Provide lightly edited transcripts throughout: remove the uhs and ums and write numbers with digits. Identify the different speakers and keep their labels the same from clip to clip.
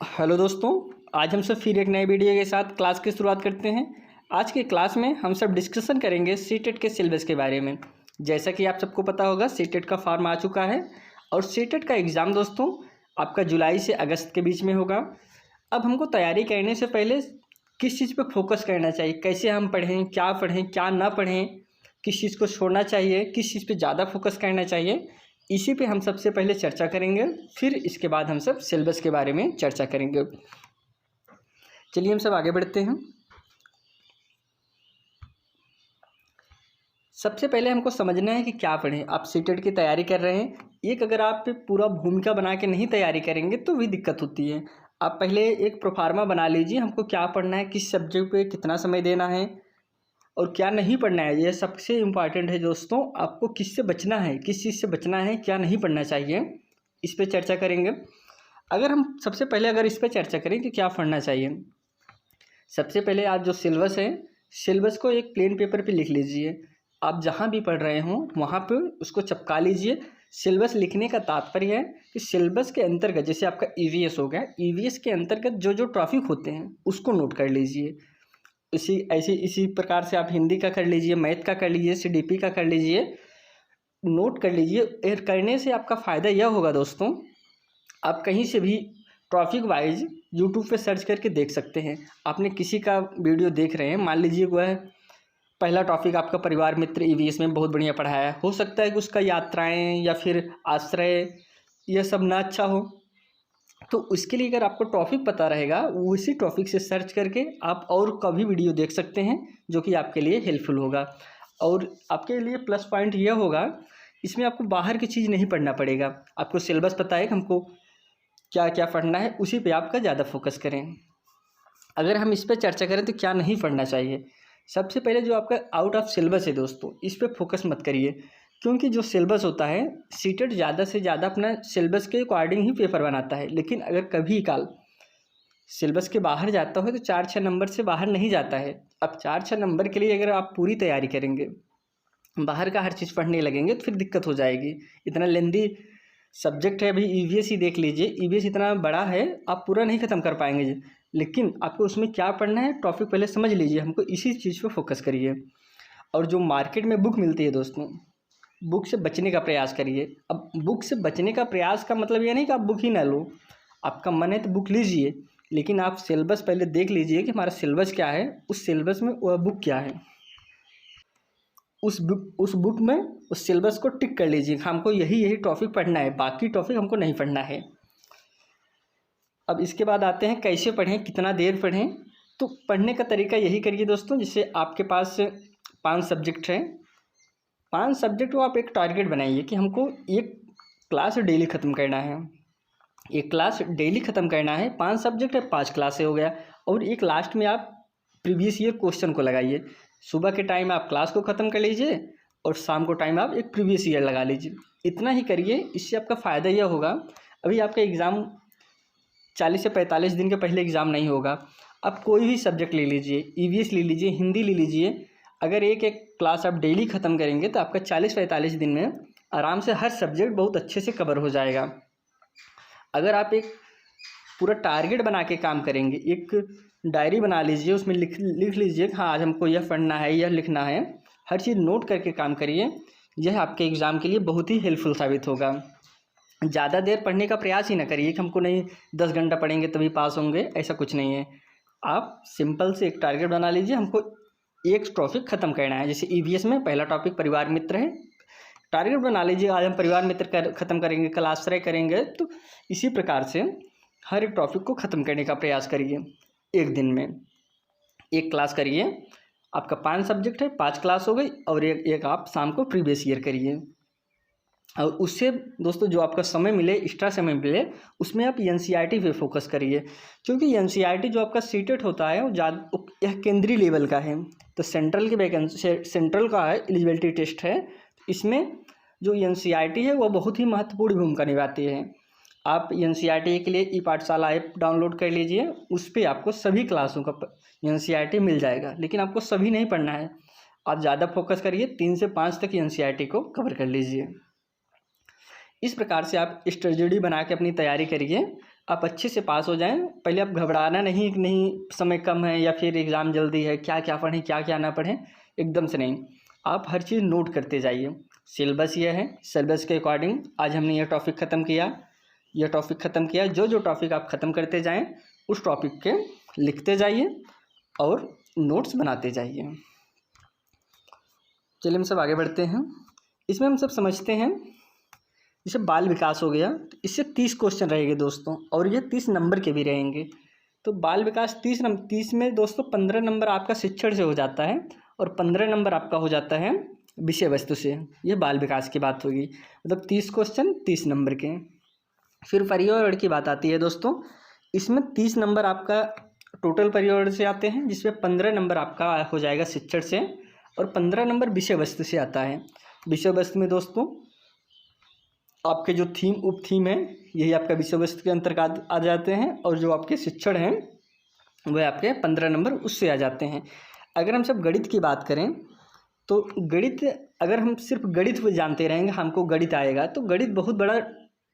Speaker 1: Hello दोस्तों, आज हम सब फिर एक नए वीडियो के साथ क्लास की शुरुआत करते हैं। आज की क्लास में हम सब डिस्कशन करेंगे सीटेट के सिलेबस के बारे में। जैसा कि आप सबको पता होगा, सीटेट का फॉर्म आ चुका है और सीटेट का एग्ज़ाम दोस्तों आपका जुलाई से अगस्त के बीच में होगा। अब हमको तैयारी करने से पहले किस चीज़ पर फोकस करना चाहिए, कैसे हम पढ़ें, क्या ना पढ़ें, किस चीज़ को छोड़ना चाहिए, किस चीज़ पे ज़्यादा फोकस करना चाहिए, इसी पे हम सबसे पहले चर्चा करेंगे। फिर इसके बाद हम सब सिलेबस के बारे में चर्चा करेंगे। चलिए हम सब आगे बढ़ते हैं। सबसे पहले हमको समझना है कि क्या पढ़ें। आप सीटेट की तैयारी कर रहे हैं, एक अगर आप पूरा भूमिका बना के नहीं तैयारी करेंगे तो भी दिक्कत होती है। आप पहले एक प्रोफार्मा बना लीजिए, हमको क्या पढ़ना है, किस सब्जेक्ट पे कितना समय देना है और क्या नहीं पढ़ना है। यह सबसे इम्पॉर्टेंट है दोस्तों। आपको किससे बचना है, किस चीज़ से बचना है, क्या नहीं पढ़ना चाहिए, इस पर चर्चा करेंगे। अगर हम सबसे पहले इस पर चर्चा करें कि क्या पढ़ना चाहिए, सबसे पहले आप जो सिलेबस है, सिलेबस को एक प्लेन पेपर पे लिख लीजिए। आप जहाँ भी पढ़ रहे हों वहाँ पे उसको चिपका लीजिए। सिलेबस लिखने का तात्पर्य है कि सिलेबस के अंतर्गत, जैसे आपका ईवीएस हो गया, ईवीएस के अंतर्गत जो जो टॉपिक होते हैं उसको नोट कर लीजिए। इसी प्रकार से आप हिंदी का कर लीजिए, मैथ का कर लीजिए, सीडीपी का कर लीजिए, नोट कर लीजिए। करने से आपका फ़ायदा यह होगा दोस्तों, आप कहीं से भी टॉपिक वाइज यूट्यूब पे सर्च करके देख सकते हैं। आपने किसी का वीडियो देख रहे हैं, मान लीजिए वह पहला टॉपिक आपका परिवार मित्र ईवीएस में बहुत बढ़िया पढ़ाया है, हो सकता है कि उसका यात्राएं या फिर आश्रय यह सब ना अच्छा हो, तो उसके लिए अगर आपको टॉपिक पता रहेगा, उसी टॉपिक से सर्च करके आप और कभी वीडियो देख सकते हैं, जो कि आपके लिए हेल्पफुल होगा। और आपके लिए प्लस पॉइंट यह होगा, इसमें आपको बाहर की चीज़ नहीं पढ़ना पड़ेगा। आपको सिलेबस पता है कि हमको क्या क्या पढ़ना है, उसी पे आपका ज़्यादा फोकस करें। अगर हम इस पर चर्चा करें तो क्या नहीं पढ़ना चाहिए, सबसे पहले जो आपका आउट ऑफ सिलेबस है दोस्तों, इस पर फोकस मत करिए। क्योंकि जो सिलेबस होता है, सीटेट ज़्यादा से ज़्यादा अपना सिलेबस के अकॉर्डिंग ही पेपर बनाता है। लेकिन अगर कभी काल सिलेबस के बाहर जाता हो तो 4-6 नंबर से बाहर नहीं जाता है। अब 4-6 नंबर के लिए अगर आप पूरी तैयारी करेंगे, बाहर का हर चीज़ पढ़ने लगेंगे तो फिर दिक्कत हो जाएगी। इतना लेंदी सब्जेक्ट है। अभी ईवीएस ही देख लीजिए, ईवीएस इतना बड़ा है, आप पूरा नहीं ख़त्म कर पाएंगे। लेकिन आपको उसमें क्या पढ़ना है, टॉपिक पहले समझ लीजिए, हमको इसी चीज़ पे फोकस करिए। और जो मार्केट में बुक मिलती है दोस्तों, बुक से बचने का प्रयास करिए। अब बुक से बचने का प्रयास का मतलब ये नहीं कि आप बुक ही ना लो, आपका मन है तो बुक लीजिए, लेकिन आप सिलेबस पहले देख लीजिए कि हमारा सिलेबस क्या है, उस सिलेबस में वह बुक क्या है, उस बुक में उस सिलेबस को टिक कर लीजिए। हमको यही टॉपिक पढ़ना है, बाकी टॉपिक हमको नहीं पढ़ना है। अब इसके बाद आते हैं कैसे पढ़ें, कितना देर पढ़ें। तो पढ़ने का तरीका यही करिए दोस्तों, जैसे आपके पास 5 सब्जेक्ट हैं, 5 सब्जेक्ट को आप एक टारगेट बनाइए कि हमको एक क्लास डेली ख़त्म करना है। एक क्लास डेली ख़त्म करना है, 5 सब्जेक्ट है, 5 क्लासें हो गया। और एक लास्ट में आप प्रीवियस ईयर क्वेश्चन को लगाइए। सुबह के टाइम आप क्लास को ख़त्म कर लीजिए और शाम को टाइम आप एक प्रीवियस ईयर लगा लीजिए। इतना ही करिए, इससे आपका फ़ायदा यह होगा, अभी आपका एग्ज़ाम 40 से 45 दिन के पहले एग्ज़ाम नहीं होगा। आप कोई भी सब्जेक्ट ले लीजिए, ईवीएस ले लीजिए, हिंदी ले लीजिए, अगर एक एक क्लास आप डेली ख़त्म करेंगे तो आपका 40-45 दिन में आराम से हर सब्जेक्ट बहुत अच्छे से कवर हो जाएगा। अगर आप एक पूरा टारगेट बना के काम करेंगे, एक डायरी बना लीजिए, उसमें लिख लीजिए कि हाँ आज हमको यह पढ़ना है, यह लिखना है, हर चीज़ नोट करके काम करिए। यह आपके एग्ज़ाम के लिए बहुत ही हेल्पफुल साबित होगा। ज़्यादा देर पढ़ने का प्रयास ही ना करिए कि हमको नहीं 10 घंटा पढ़ेंगे तभी पास होंगे, ऐसा कुछ नहीं है। आप सिंपल से एक टारगेट बना लीजिए, हमको एक टॉपिक ख़त्म करना है। जैसे ईवीएस में पहला टॉपिक परिवार मित्र है, टारगेट बना लीजिए आज हम परिवार मित्र ख़त्म करेंगे, कल आश्रय करेंगे। तो इसी प्रकार से हर एक टॉपिक को ख़त्म करने का प्रयास करिए। एक दिन में एक क्लास करिए, आपका 5 सब्जेक्ट है, 5 क्लास हो गई, और एक आप शाम को प्रीवियस ईयर करिए। और उससे दोस्तों जो आपका समय मिले, एक्स्ट्रा समय मिले, उसमें आप एनसीईआरटी पे फोकस करिए। क्योंकि एनसीईआरटी जो आपका सीटेट होता है वो ज़्यादा यह केंद्रीय लेवल का है, तो सेंट्रल की वैकेंसी, सेंट्रल का है, एलिजिबिलिटी टेस्ट है। इसमें जो एनसीईआरटी है वह बहुत ही महत्वपूर्ण भूमिका निभाती है। आप एनसीईआरटी के लिए ई पाठशाला ऐप डाउनलोड कर लीजिए, उस पर आपको सभी क्लासों का एनसीईआरटी मिल जाएगा। लेकिन आपको सभी नहीं पढ़ना है, आप ज़्यादा फोकस करिए, 3 से 5 तक एनसीईआरटी को कवर कर लीजिए। इस प्रकार से आप स्ट्रेटजी बना के अपनी तैयारी करिए। आप अच्छे से पास हो जाएं। पहले आप घबराना नहीं कि नहीं समय कम है या फिर एग्ज़ाम जल्दी है, क्या क्या पढ़ें क्या क्या ना पढ़ें, एकदम से नहीं। आप हर चीज़ नोट करते जाइए। सिलेबस ये है, सिलेबस के अकॉर्डिंग आज हमने ये टॉपिक ख़त्म किया, यह टॉपिक ख़त्म किया। जो जो टॉपिक आप ख़त्म करते जाएँ उस टॉपिक के लिखते जाइए और नोट्स बनाते जाइए। चलिए हम सब आगे बढ़ते हैं। इसमें हम सब समझते हैं, जैसे बाल विकास हो गया तो इससे 30 क्वेश्चन रहेंगे दोस्तों, और ये 30 नंबर के भी रहेंगे। तो बाल विकास 30 में दोस्तों 15 नंबर आपका शिक्षण से हो जाता है और 15 नंबर आपका हो जाता है विषय वस्तु से। ये बाल विकास की बात होगी, मतलब 30 क्वेश्चन 30 नंबर के। फिर पर्यावरण की बात आती है दोस्तों, इसमें 30 नंबर आपका टोटल पर्यावरण से आते हैं, जिसमें 15 नंबर आपका हो जाएगा शिक्षण से और 15 नंबर विषय वस्तु से आता है। विषय वस्तु में दोस्तों आपके जो थीम उप थीम है यही आपका विषय वस्तु के अंतर्गत आ जाते हैं, और जो आपके शिक्षण हैं वह आपके 15 नंबर उससे आ जाते हैं। अगर हम सब गणित की बात करें तो गणित, अगर हम सिर्फ गणित को जानते रहेंगे हमको गणित आएगा, तो गणित बहुत बड़ा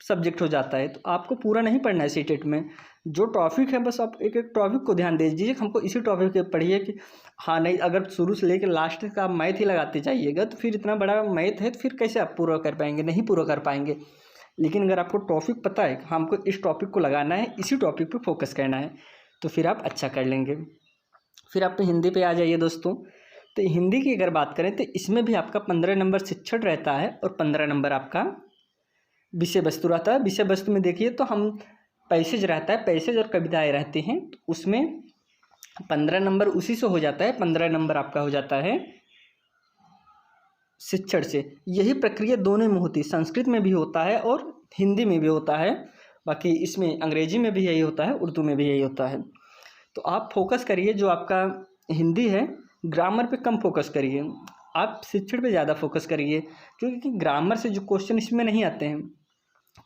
Speaker 1: सब्जेक्ट हो जाता है। तो आपको पूरा नहीं पढ़ना है सीटेट में। जो टॉपिक है बस आप एक एक टॉपिक को ध्यान दे दीजिए, हमको इसी टॉपिक पे पढ़िए कि हाँ नहीं, अगर शुरू से लेकर लास्ट तक आप मैथ ही लगाते जाइएगा तो फिर इतना बड़ा मैथ है तो फिर कैसे आप पूरा कर पाएंगे, नहीं पूरा कर पाएंगे। लेकिन अगर आपको टॉपिक पता है हमको इस टॉपिक को लगाना है, इसी टॉपिक पर फोकस करना है, तो फिर आप अच्छा कर लेंगे। फिर आप हिंदी पे आ जाइए दोस्तों। तो हिंदी की अगर बात करें तो इसमें भी आपका 15 नंबर शिक्षण रहता है और 15 नंबर आपका विषय वस्तु रहता है। विषय वस्तु में देखिए तो हम पैसेज रहता है, पैसेज और कविताएं रहती हैं, तो उसमें 15 नंबर उसी से हो जाता है, 15 नंबर आपका हो जाता है शिक्षण से। यही प्रक्रिया दोनों में होती है, संस्कृत में भी होता है और हिंदी में भी होता है, बाकी इसमें अंग्रेजी में भी यही होता है, उर्दू में भी यही होता है। तो आप फोकस करिए, जो आपका हिंदी है ग्रामर पे कम फोकस करिए, आप शिक्षण पे ज़्यादा फोकस करिए, क्योंकि ग्रामर से जो क्वेश्चन इसमें नहीं आते हैं,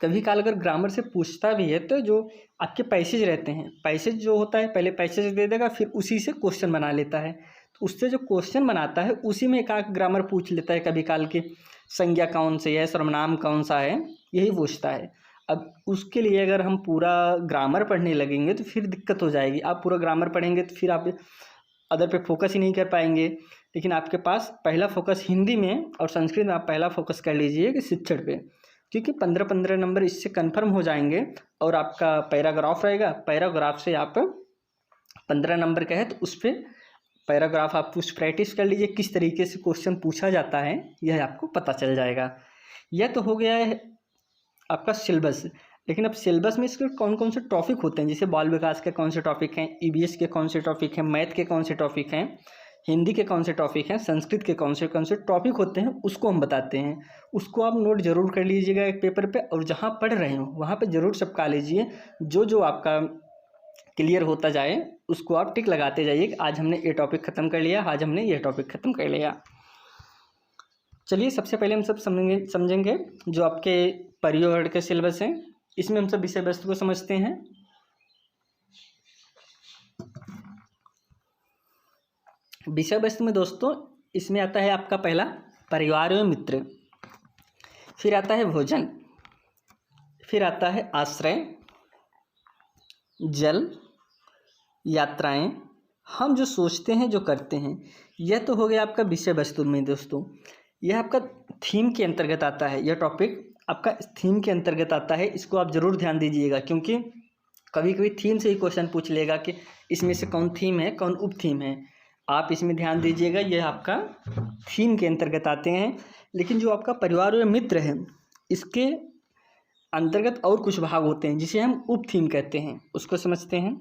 Speaker 1: कभी काल अगर ग्रामर से पूछता भी है तो जो आपके पैसेज रहते हैं, पैसेज जो होता है पहले पैसेज दे देगा फिर उसी से क्वेश्चन बना लेता है, तो उससे जो क्वेश्चन बनाता है उसी में एक आध ग्रामर पूछ लेता है, कभी काल की संज्ञा कौन सी है, सर्वनाम कौन सा है, यही पूछता है। अब उसके लिए अगर हम पूरा ग्रामर पढ़ने लगेंगे तो फिर दिक्कत हो जाएगी। आप पूरा ग्रामर पढ़ेंगे तो फिर आप अदर पे फोकस ही नहीं कर पाएंगे। लेकिन आपके पास पहला फोकस हिंदी में और संस्कृत में आप पहला फोकस कर लीजिए कि शिक्षण पे, क्योंकि 15 नंबर इससे कंफर्म हो जाएंगे। और आपका पैराग्राफ रहेगा, पैराग्राफ से आप 15 नंबर का है तो उस पर पैराग्राफ आप कुछ प्रैक्टिस कर लीजिए, किस तरीके से क्वेश्चन पूछा जाता है यह आपको पता चल जाएगा। यह तो हो गया है आपका सिलेबस। लेकिन अब सिलेबस में इसके कौन कौन से टॉपिक होते हैं, जैसे बाल विकास के कौन से टॉपिक हैं, ईवीएस के कौन से टॉपिक हैं, मैथ के कौन से टॉपिक हैं, हिंदी के कौन से टॉपिक हैं, संस्कृत के कौन से टॉपिक होते हैं, उसको हम बताते हैं। उसको आप नोट जरूर कर लीजिएगा एक पेपर पे, और जहाँ पढ़ रहे हो वहाँ पे ज़रूर चिपका लीजिए। जो जो आपका क्लियर होता जाए उसको आप टिक लगाते जाइए कि आज हमने ये टॉपिक ख़त्म कर लिया, आज हमने ये टॉपिक ख़त्म कर लिया। चलिए सबसे पहले हम सब समझेंगे जो आपके पर्यावरण के सिलेबस हैं, इसमें हम सब विषय वस्तु को समझते हैं। विषय वस्तु में दोस्तों इसमें आता है आपका पहला परिवार एवं मित्र, फिर आता है भोजन, फिर आता है आश्रय, जल, यात्राएं, हम जो सोचते हैं जो करते हैं। यह तो हो गया आपका विषय वस्तु में दोस्तों। यह आपका थीम के अंतर्गत आता है, यह टॉपिक आपका थीम के अंतर्गत आता है। इसको आप ज़रूर ध्यान दीजिएगा, क्योंकि कभी कभी थीम से ही क्वेश्चन पूछ लेगा कि इसमें से कौन थीम है कौन उप थीम है। आप इसमें ध्यान दीजिएगा, यह आपका थीम के अंतर्गत आते हैं। लेकिन जो आपका परिवार और मित्र है इसके अंतर्गत और कुछ भाग होते हैं जिसे हम उप थीम कहते हैं, उसको समझते हैं।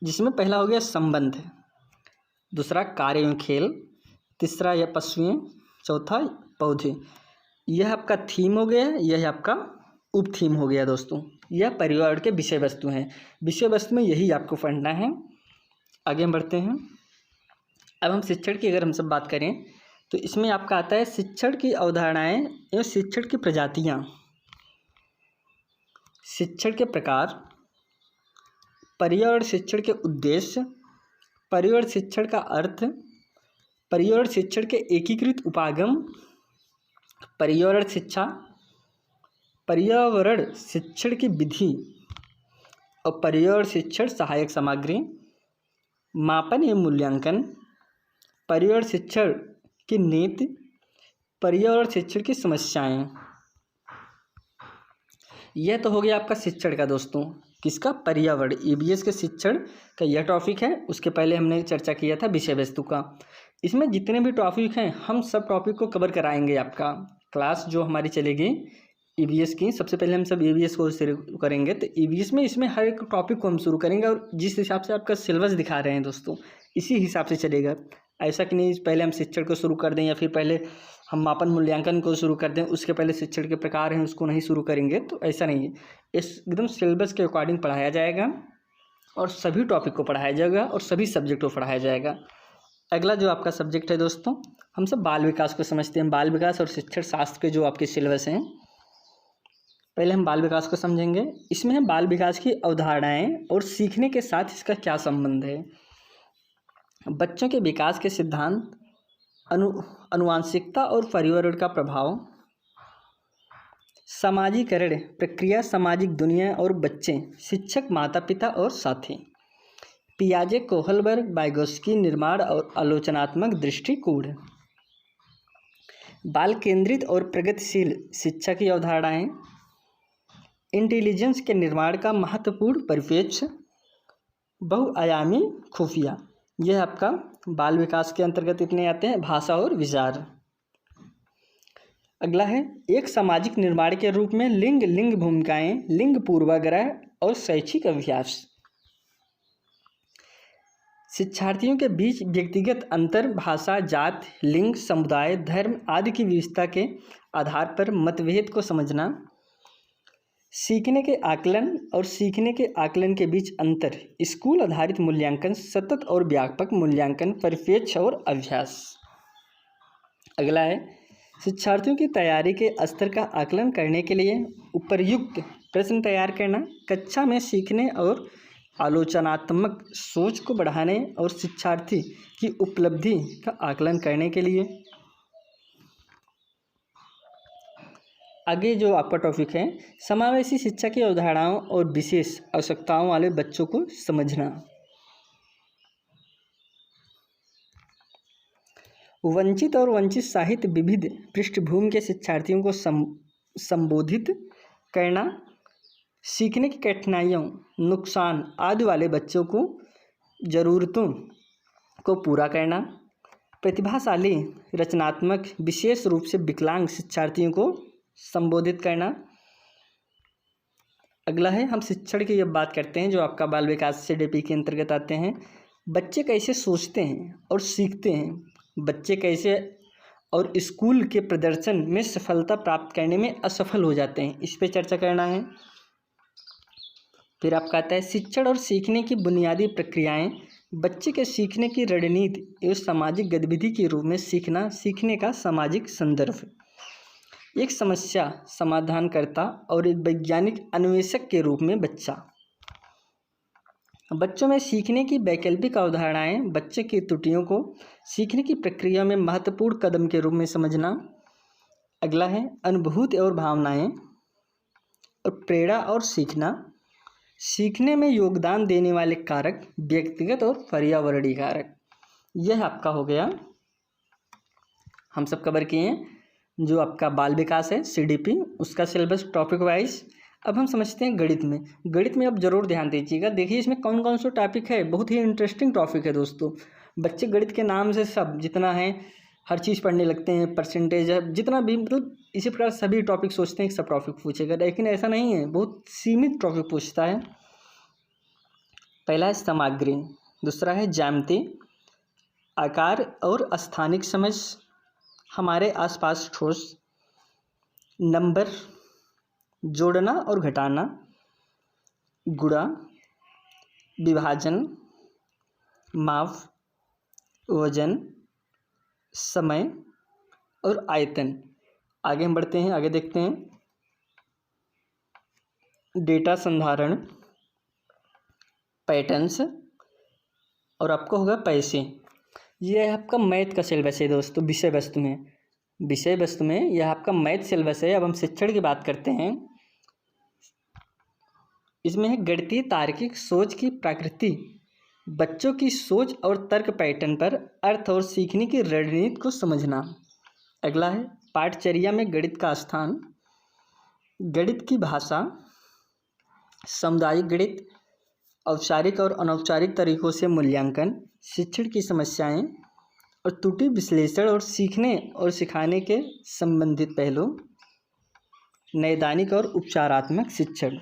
Speaker 1: जिसमें पहला हो गया संबंध, दूसरा कार्य एवं खेल, तीसरा या पशुएं, चौथा पौधे। यह आपका थीम हो गया, यह आपका उप थीम हो गया दोस्तों। यह पर्यावरण के विषय वस्तु हैं। विषय वस्तु में यही आपको पढ़ना है। आगे हम बढ़ते हैं। अब हम शिक्षण की अगर हम सब बात करें तो इसमें आपका आता है शिक्षण की अवधारणाएं एवं शिक्षण की प्रजातियां, शिक्षण के प्रकार, पर्यावरण शिक्षण के उद्देश्य, पर्यावरण शिक्षण का अर्थ, पर्यावरण शिक्षण के एकीकृत उपागम, पर्यावरण शिक्षा, पर्यावरण शिक्षण की विधि और पर्यावरण शिक्षण सहायक सामग्री, मापन एवं मूल्यांकन, पर्यावरण शिक्षण की नीति, पर्यावरण शिक्षण की समस्याएं। यह तो हो गया आपका शिक्षण का दोस्तों, किसका? पर्यावरण। ईवीएस के शिक्षण का यह टॉपिक है। उसके पहले हमने चर्चा किया था विषय वस्तु का। इसमें जितने भी टॉपिक हैं हम सब टॉपिक को कवर कराएंगे। आपका क्लास जो हमारी चलेगी ईवीएस की, सबसे पहले हम सब ईवीएस को शुरू करेंगे। तो ईवीएस में इसमें हर एक टॉपिक को हम शुरू करेंगे और जिस हिसाब से आपका सिलेबस दिखा रहे हैं दोस्तों, इसी हिसाब से चलेगा। ऐसा कि नहीं पहले हम शिक्षण को शुरू कर दें या फिर पहले हम मापन मूल्यांकन को शुरू कर दें, उसके पहले शिक्षण के प्रकार हैं उसको नहीं शुरू करेंगे, तो ऐसा नहीं है। एकदम सिलेबस के अकॉर्डिंग पढ़ाया जाएगा और सभी टॉपिक को पढ़ाया जाएगा और सभी सब्जेक्ट को पढ़ाया जाएगा। अगला जो आपका सब्जेक्ट है दोस्तों, हम सब बाल विकास को समझते हैं। बाल विकास और शिक्षण शास्त्र के जो आपके सिलेबस हैं, पहले हम बाल विकास को समझेंगे। इसमें है बाल विकास की अवधारणाएं और सीखने के साथ इसका क्या संबंध है, बच्चों के विकास के सिद्धांत, अनुवांशिकता और पर्यावरण का प्रभाव, समाजीकरण प्रक्रिया, सामाजिक दुनिया और बच्चे, शिक्षक, माता पिता और साथी, पियाजे, कोहलबर्ग, वाइगोत्स्की, निर्माण और आलोचनात्मक दृष्टिकोण, बाल केंद्रित और प्रगतिशील शिक्षा की अवधारणाएं, इंटेलिजेंस के निर्माण का महत्वपूर्ण परिप्रेक्ष्य, बहुआयामी खुफिया। यह आपका बाल विकास के अंतर्गत इतने आते हैं। भाषा और विचार। अगला है एक सामाजिक निर्माण के रूप में लिंग भूमिकाएं, लिंग पूर्वाग्रह और शैक्षिक अभ्यास, शिक्षार्थियों के बीच व्यक्तिगत अंतर, भाषा, जात, लिंग, समुदाय, धर्म आदि की विविधता के आधार पर मतभेद को समझना, सीखने के आकलन और सीखने के आकलन के बीच अंतर, स्कूल आधारित मूल्यांकन, सतत और व्यापक मूल्यांकन, परिप्रेक्ष्य और अभ्यास। अगला है शिक्षार्थियों की तैयारी के स्तर का आकलन करने के लिए उपयुक्त प्रश्न तैयार करना, कक्षा में सीखने और आलोचनात्मक सोच को बढ़ाने और शिक्षार्थी की उपलब्धि का आकलन करने के लिए। आगे जो आपका टॉपिक है समावेशी शिक्षा की अवधारणाओं और विशेष आवश्यकताओं वाले बच्चों को समझना। वंचित और वंचित साहित्य विविध पृष्ठभूमि के शिक्षार्थियों को संबोधित करना, सीखने की कठिनाइयों, नुकसान आदि वाले बच्चों को ज़रूरतों को पूरा करना, प्रतिभाशाली, रचनात्मक, विशेष रूप से विकलांग शिक्षार्थियों को संबोधित करना। अगला है हम शिक्षण की जब बात करते हैं जो आपका बाल विकास सीडीपी के अंतर्गत आते हैं, बच्चे कैसे सोचते हैं और सीखते हैं, बच्चे कैसे और स्कूल के प्रदर्शन में सफलता प्राप्त करने में असफल हो जाते हैं, इस पे चर्चा करना है। फिर आपका आता है शिक्षण और सीखने की बुनियादी प्रक्रियाएं, बच्चे के सीखने की रणनीति एवं सामाजिक गतिविधि के रूप में सीखना, सीखने का सामाजिक संदर्भ, एक समस्या समाधानकर्ता और एक वैज्ञानिक अन्वेषक के रूप में बच्चा, बच्चों में सीखने की वैकल्पिक अवधारणाएं, बच्चे की त्रुटियों को सीखने की प्रक्रिया में महत्वपूर्ण कदम के रूप में समझना। अगला है अनुभूति और भावनाएं और प्रेरणा और सीखना, सीखने में योगदान देने वाले कारक, व्यक्तिगत और पर्यावरणीय कारक। यह आपका हो गया, हम सब कवर किए हैं जो आपका बाल विकास है सीडीपी, उसका सिलेबस टॉपिक वाइज। अब हम समझते हैं गणित में। गणित में आप जरूर ध्यान दीजिएगा, देखिए इसमें कौन कौन सा टॉपिक है, बहुत ही इंटरेस्टिंग टॉपिक है दोस्तों। बच्चे गणित के नाम से सब जितना है हर चीज़ पढ़ने लगते हैं, परसेंटेज है जितना भी, मतलब इसी प्रकार सभी टॉपिक सोचते हैं कि सब टॉपिक पूछेगा, लेकिन ऐसा नहीं है, बहुत सीमित टॉपिक पूछता है। पहला है सामग्री, दूसरा है ज्यामिति, आकार और स्थानिक समझ, हमारे आसपास ठोस, नंबर, जोड़ना और घटाना, गुणा, विभाजन, माप, वजन, समय और आयतन। आगे हम बढ़ते हैं, आगे देखते हैं डेटा संधारण, पैटर्न्स और आपको होगा पैसे। यह आपका मैथ का सिलेबस है दोस्तों। विषय वस्तु में यह आपका मैथ सिलेबस है। अब हम शिक्षण की बात करते हैं इसमें है गणितीय तार्किक सोच की प्रकृति, बच्चों की सोच और तर्क पैटर्न पर अर्थ और सीखने की रणनीति को समझना। अगला है पाठचर्या में गणित का स्थान, गणित की भाषा, सामुदायिक गणित, औपचारिक और अनौपचारिक तरीकों से मूल्यांकन, शिक्षण की समस्याएं और त्रुटि विश्लेषण और सीखने और सिखाने के संबंधित पहलू, नैदानिक और उपचारात्मक शिक्षण।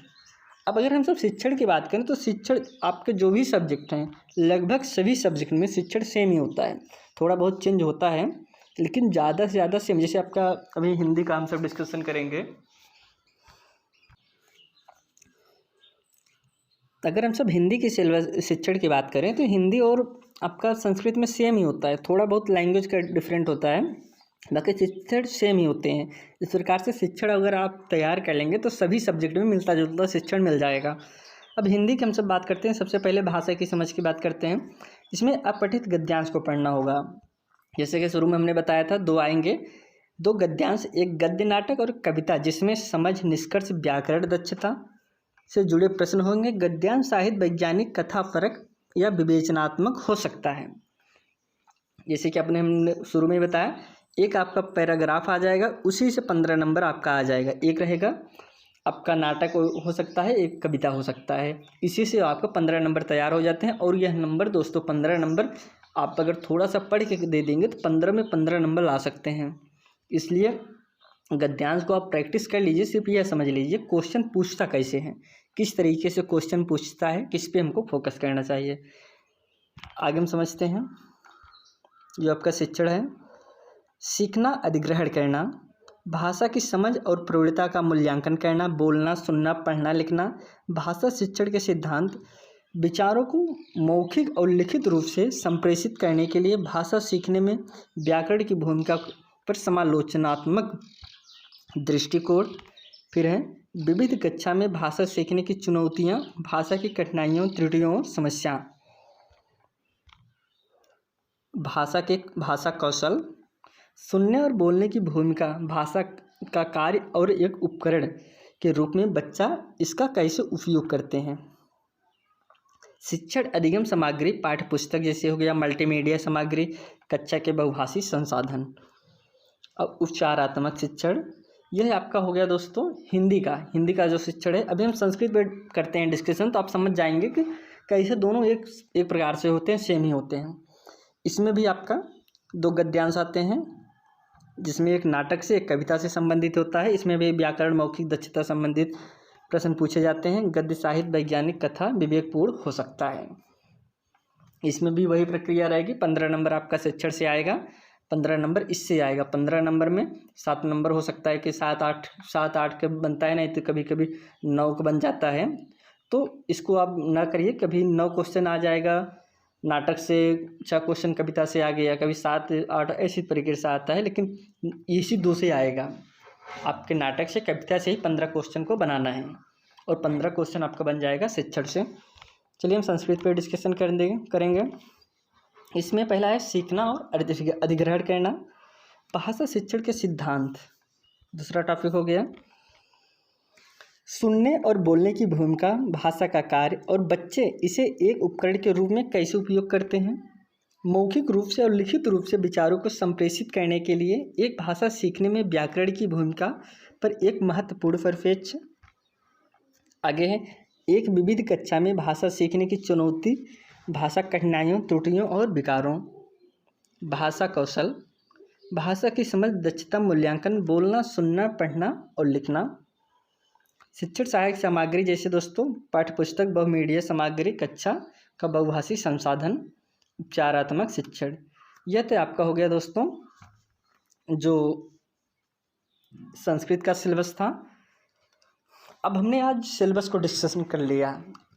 Speaker 1: अब अगर हम सब शिक्षण की बात करें तो शिक्षण आपके जो भी सब्जेक्ट हैं लगभग सभी सब्जेक्ट में शिक्षण सेम ही होता है, थोड़ा बहुत चेंज होता है लेकिन ज़्यादा से ज़्यादा सेम। जैसे आपका अभी हिंदी का हम सब डिस्कशन करेंगे, अगर हम सब हिंदी की सिलेबस शिक्षण की बात करें तो हिंदी और आपका संस्कृत में सेम ही होता है, थोड़ा बहुत लैंग्वेज का डिफरेंट होता है, बाकी शिक्षण सेम ही होते हैं। इस प्रकार से शिक्षण अगर आप तैयार कर लेंगे तो सभी सब्जेक्ट में मिलता जुलता शिक्षण मिल जाएगा। अब हिंदी की हम सब बात करते हैं, सबसे पहले भाषा की समझ की बात करते हैं। इसमें अपठित गद्यांश को पढ़ना होगा। जैसे कि शुरू में हमने बताया था दो आएंगे, दो गद्यांश, एक गद्य नाटक और कविता जिसमें समझ, निष्कर्ष, व्याकरण दक्षता से जुड़े प्रश्न होंगे। गद्यांश साहित्य, वैज्ञानिक, कथा, फर्क या विवेचनात्मक हो सकता है। जैसे कि हमने शुरू में बताया, एक आपका पैराग्राफ आ जाएगा, उसी से 15 नंबर आपका आ जाएगा। एक रहेगा आपका नाटक हो सकता है, एक कविता हो सकता है, इसी से आपका 15 नंबर तैयार हो जाते हैं। और यह नंबर दोस्तों 15 नंबर आप अगर थोड़ा सा पढ़ के दे देंगे तो 15 में 15 नंबर ला सकते हैं। इसलिए गद्यांश को आप प्रैक्टिस कर लीजिए। सिर्फ यह समझ लीजिए क्वेश्चन पूछता कैसे है, किस तरीके से क्वेश्चन पूछता है, किस पे हमको फोकस करना चाहिए। आगे हम समझते हैं जो आपका शिक्षण है, सीखना, अधिग्रहण करना, भाषा की समझ और प्रौढ़ता का मूल्यांकन करना, बोलना, सुनना, पढ़ना, लिखना, भाषा शिक्षण के सिद्धांत, विचारों को मौखिक और लिखित रूप से संप्रेषित करने के लिए भाषा सीखने में व्याकरण की भूमिका पर समालोचनात्मक दृष्टिकोण। फिर है विविध कक्षा में भाषा सीखने की चुनौतियाँ, भाषा की कठिनाइयों, त्रुटियों, समस्या, भाषा कौशल, सुनने और बोलने की भूमिका, भाषा का कार्य और एक उपकरण के रूप में बच्चा इसका कैसे उपयोग करते हैं। शिक्षण अधिगम सामग्री, पाठ्य पुस्तक जैसे हो गया, मल्टीमीडिया सामग्री, कक्षा के बहुभाषी संसाधन। अब उपचारात्मक शिक्षण, यह आपका हो गया दोस्तों हिंदी का जो शिक्षण है। अभी हम संस्कृत में करते हैं डिस्कशन, तो आप समझ जाएंगे कि कैसे दोनों एक प्रकार से होते हैं, सेम ही होते हैं। इसमें भी आपका दो गद्यांश आते हैं, जिसमें एक नाटक से, एक कविता से संबंधित होता है। इसमें भी व्याकरण, मौखिक दक्षता संबंधित प्रश्न पूछे जाते हैं। गद्य साहित्य, वैज्ञानिक, कथा विवेकपूर्ण हो सकता है। इसमें भी वही प्रक्रिया रहेगी। 15 नंबर आपका शिक्षण से आएगा, 15 नंबर इससे आएगा। 15 नंबर में 7 नंबर हो सकता है कि 7-8 का बनता है, नहीं तो कभी कभी 9 का बन जाता है। तो इसको आप ना करिए, कभी 9 क्वेश्चन आ जाएगा नाटक से, 6 क्वेश्चन कविता से आ गया, कभी 7-8 ऐसी तरीके से आता है, लेकिन इसी 2 से आएगा। आपके नाटक से, कविता से ही 15 क्वेश्चन को बनाना है और 15 क्वेश्चन आपका बन जाएगा शिक्षण से। चलिए हम संस्कृत पे डिस्कशन करेंगे। इसमें पहला है सीखना और अधिग्रहण करना, भाषा शिक्षण के सिद्धांत। दूसरा टॉपिक हो गया सुनने और बोलने की भूमिका, भाषा का कार्य और बच्चे इसे एक उपकरण के रूप में कैसे उपयोग करते हैं। मौखिक रूप से और लिखित रूप से विचारों को संप्रेषित करने के लिए एक भाषा सीखने में व्याकरण की भूमिका पर एक महत्वपूर्ण परिप्रेक्ष्य। आगे है एक विविध कक्षा में भाषा सीखने की चुनौती, भाषा कठिनाइयों, त्रुटियों और विकारों। भाषा कौशल, भाषा की समझ, दक्षता, मूल्यांकन, बोलना, सुनना, पढ़ना और लिखना। शिक्षण सहायक सामग्री जैसे दोस्तों पाठ्य पुस्तक, बहुमीडिया सामग्री, कक्षा का बहुभाषी संसाधन। उपचारात्मक शिक्षण, यह तो आपका हो गया दोस्तों जो संस्कृत का सिलेबस था। अब हमने आज सिलेबस को डिस्कशन कर लिया।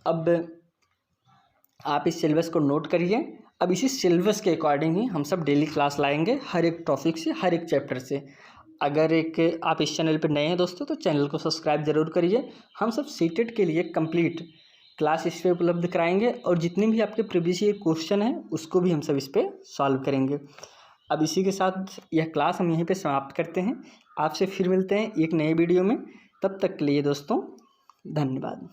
Speaker 1: अब आप इस सिलेबस को नोट करिए। अब इसी सिलेबस के अकॉर्डिंग ही हम सब डेली क्लास लाएंगे, हर एक टॉपिक से, हर एक चैप्टर से। अगर आप इस चैनल पर नए हैं दोस्तों तो चैनल को सब्सक्राइब जरूर करिए। हम सब सीटेट के लिए कंप्लीट क्लास इस पर उपलब्ध कराएंगे और जितने भी आपके प्रीवियस ईयर क्वेश्चन हैं उसको भी हम सब इस पर सॉल्व करेंगे। अब इसी के साथ यह क्लास हम यहीं पे समाप्त करते हैं। आपसे फिर मिलते हैं एक नए वीडियो में। तब तक के लिए दोस्तों धन्यवाद।